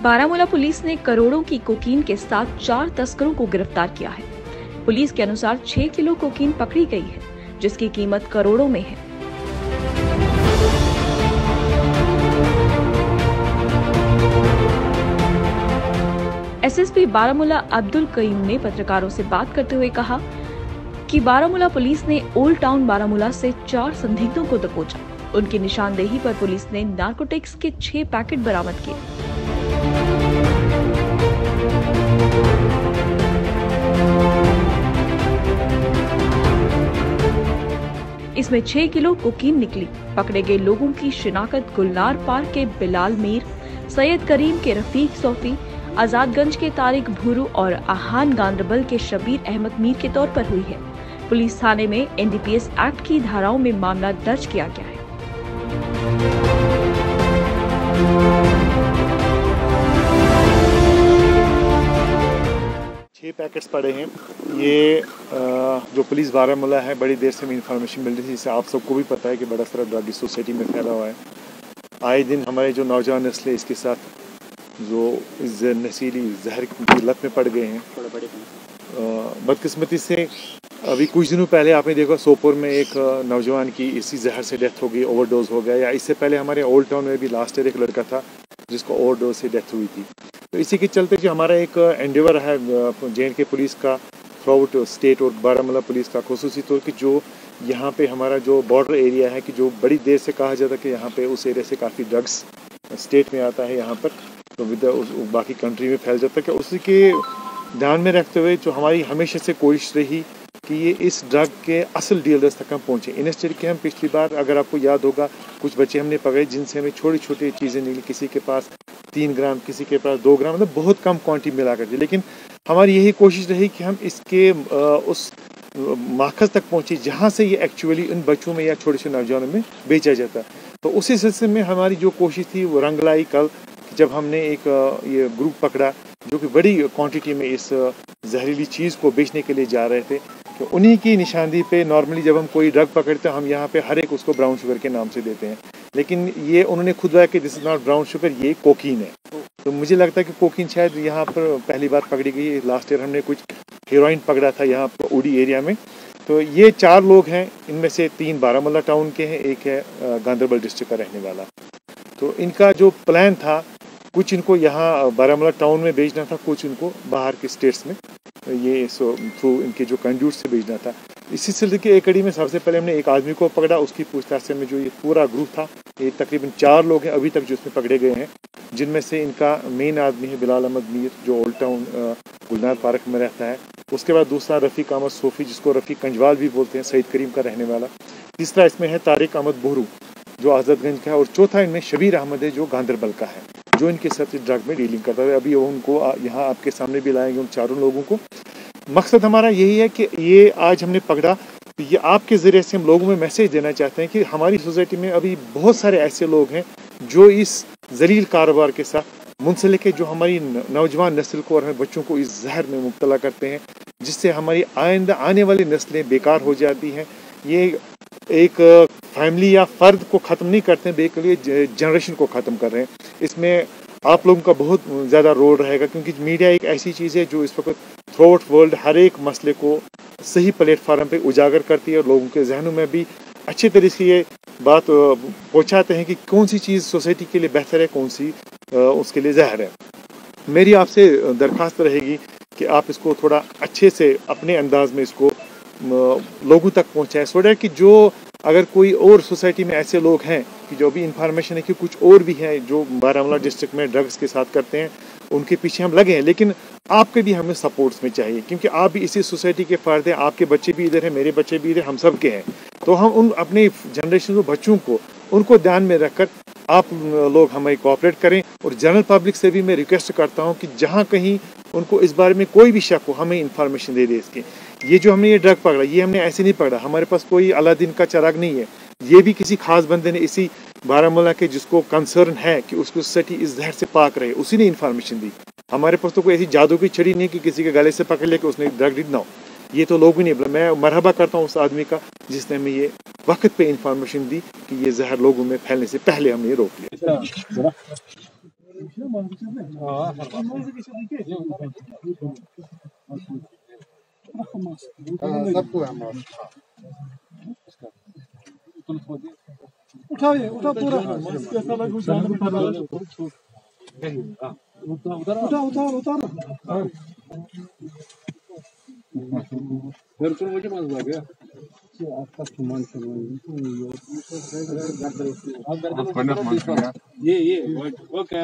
Baramulla police ने करोड़ों की कोकीन के साथ 4 तस्करों को गिरफ्तार किया है। पुलिस के अनुसार 6 किलो कोकीन पकड़ी गई है, जिसकी कीमत करोड़ों में है। एसएसपी बारामूला अब्दुल कयूम ने पत्रकारों से बात करते हुए कहा कि बारामूला पुलिस ने ओल्ड टाउन बारामूला से 4 संदिग्धों को दबोचा। उनकी निशानदेही पर पुलिस ने नारकोटिक्स के 6 पैकेट बरामद किए। इसमें 6 किलो कोकीन निकली। पकड़े गए लोगों की शिनाख्त गुलनार पार्क के बिलाल मीर, सैयद करीम के रफीक सोफी, आजादगंज के तारिक भूरू और आहान गांधरबल के शबीर अहमद मीर के तौर पर हुई है। पुलिस थाने में एनडीपीएस एक्ट की धाराओं में मामला दर्ज किया गया है। 6 पैकेट्स पड़े हैं। ये जो पुलिस बारामूला है, बड़ी देर से हमें इन्फॉर्मेशन मिल रही थी। इससे आप सबको भी पता है कि बड़ा सारा ड्रग इस सोसाइटी में फैला हुआ है। आए दिन हमारे जो नौजवान नस्ल है, इसके साथ जो इस नशीली जहर की लत में पड़ गए हैं। बदकिस्मती से अभी कुछ दिनों पहले आपने देखा सोपोर में एक नौजवान की इसी जहर से डेथ हो गई, ओवरडोज हो गया। या इससे पहले हमारे ओल्ड टाउन में भी लास्ट ईयर एक लड़का था जिसको ओवरडोज से डेथ हुई थी। तो इसी के चलते जो हमारा एक एंडेवर है J&K पुलिस का, थ्रू आउट स्टेट और बारामूला पुलिस का, खुसूसी तौर की जो यहाँ पे हमारा जो बॉर्डर एरिया है, कि जो बड़ी देर से कहा जाता है कि यहाँ पे उस एरिया से काफ़ी ड्रग्स स्टेट में आता है, यहाँ पर तो विद बाकी कंट्री में फैल जाता है। कि उसी के ध्यान में रखते हुए जो हमारी हमेशा से कोशिश रही कि ये इस ड्रग के असल डीलर्स तक हम पहुँचे। इंस्टेड के हम पिछली बार, अगर आपको याद होगा, कुछ बच्चे हमने पकड़े जिनसे हमें छोटी छोटी चीज़ें निकली। किसी के पास 3 ग्राम, किसी के पास 2 ग्राम, मतलब बहुत कम क्वांटिटी मिला करती। लेकिन हमारी यही कोशिश रही कि हम इसके उस मार्कस तक पहुँचे जहाँ से ये एक्चुअली इन बच्चों में या छोटे छोटे नौजवानों में बेचा जाता। तो उसी सिलसिले में हमारी जो कोशिश थी वो रंग लाई कल, जब हमने एक ये ग्रुप पकड़ा जो कि बड़ी क्वांटिटी में इस जहरीली चीज़ को बेचने के लिए जा रहे थे। तो उन्हीं की निशानदेही पे नॉर्मली जब हम कोई ड्रग पकड़ते हैं, हम यहाँ पे हर एक उसको ब्राउन शुगर के नाम से देते हैं। लेकिन ये उन्होंने खुद बताया कि this is not brown sugar, ये कोकीन है। तो मुझे लगता है कि कोकीन शायद यहाँ पर पहली बार पकड़ी गई। लास्ट ईयर हमने कुछ हेरोइन पकड़ा था यहाँ पर उड़ी एरिया में। तो ये 4 लोग हैं, इनमें से 3 बारामूला टाउन के हैं, एक है गांधरबल डिस्ट्रिक्ट का रहने वाला। तो इनका जो प्लान था, कुछ इनको यहाँ बारामूला टाउन में भेजना था, कुछ इनको बाहर के स्टेट्स में ये थ्रू इनके जो कंड्यूट से भेजना था। इसी सिलसिले की एक कड़ी में सबसे पहले हमने एक आदमी को पकड़ा। उसकी पूछताछ में जो ये पूरा ग्रुप था, ये तकरीबन 4 लोग हैं अभी तक जो इसमें पकड़े गए हैं, जिनमें से इनका मेन आदमी है बिलाल अहमद मीर, जो ओल्ड टाउन गुलनार पार्क में रहता है। उसके बाद दूसरा रफ़ीक अहमद सोफ़ी, जिसको रफ़ीक कंजवाल भी बोलते हैं, सईद करीम का रहने वाला। तीसरा इसमें है तारिक अहमद बोहरू, जो आज़ादगंज का है। और चौथा इनमें शबीर अहमद है, जो गांधरबल का है, जो इनके साथ ड्रग में डीलिंग करता है। अभी उनको यहाँ आपके सामने भी लाएंगे, उन 4 लोगों को। मकसद हमारा यही है कि ये आज हमने पकड़ा, तो ये आपके ज़रिए से हम लोगों में मैसेज देना चाहते हैं कि हमारी सोसाइटी में अभी बहुत सारे ऐसे लोग हैं जो इस जलील कारोबार के साथ मुंसलिक है, जो हमारी नौजवान नस्ल को और हमारे बच्चों को इस जहर में मुब्तला करते हैं, जिससे हमारी आइंदा आने वाली नस्लें बेकार हो जाती हैं। ये एक फैमिली या फ़र्द को ख़त्म नहीं करते हैं, बल्कि जनरेशन को ख़त्म कर रहे हैं। इसमें आप लोगों का बहुत ज़्यादा रोल रहेगा, क्योंकि मीडिया एक ऐसी चीज़ है जो इस वक्त थ्रू आउट वर्ल्ड हर एक मसले को सही प्लेटफार्म पे उजागर करती है और लोगों के जहनों में भी अच्छे तरीके से ये बात पहुंचाते हैं कि कौन सी चीज़ सोसाइटी के लिए बेहतर है, कौन सी उसके लिए जहर है। मेरी आपसे दरख्वास्त रहेगी कि आप इसको थोड़ा अच्छे से अपने अंदाज में इसको लोगों तक पहुँचाएँ, सो दैट कि जो अगर कोई और सोसाइटी में ऐसे लोग हैं कि जो भी इंफॉर्मेशन है कि कुछ और भी हैं जो बारामूला डिस्ट्रिक्ट में ड्रग्स के साथ करते हैं, उनके पीछे हम लगे हैं। लेकिन आपके भी हमें सपोर्ट्स में चाहिए, क्योंकि आप भी इसी सोसाइटी के फ़र्द हैं। आपके बच्चे भी इधर हैं, मेरे बच्चे भी इधर, हम सब के हैं। तो हम उन अपने जनरेशन के बच्चों को उनको ध्यान में रखकर आप लोग हमें कोऑपरेट करें। और जनरल पब्लिक से भी मैं रिक्वेस्ट करता हूँ कि जहाँ कहीं उनको इस बारे में कोई भी शक हो, हमें इन्फॉर्मेशन दे दे इसकी। ये जो हमने ये ड्रग पकड़ा, ये हमने ऐसे नहीं पकड़ा, हमारे पास कोई अलादीन का चिराग नहीं है। ये भी किसी खास बंदे ने इसी बारामूला के जिसको कंसर्न है कि उसको सोसाइटी इस जहर से पाक रहे, उसी ने इन्फॉर्मेशन दी। हमारे पास तो कोई ऐसी जादू की छड़ी नहीं कि किसी के गले से पकड़ ले कि उसने ड्रग डी ना हो। ये तो लोग भी नहीं बोला। मैं मरहबा करता हूँ उस आदमी का जिसने हमें ये वक्त पे इन्फॉर्मेशन दी कि ये जहर लोगों में फैलने से पहले हमने ये रोक लिया। सबको है मास्क। उठाओ उठा पूरा उतार उतार ये ओके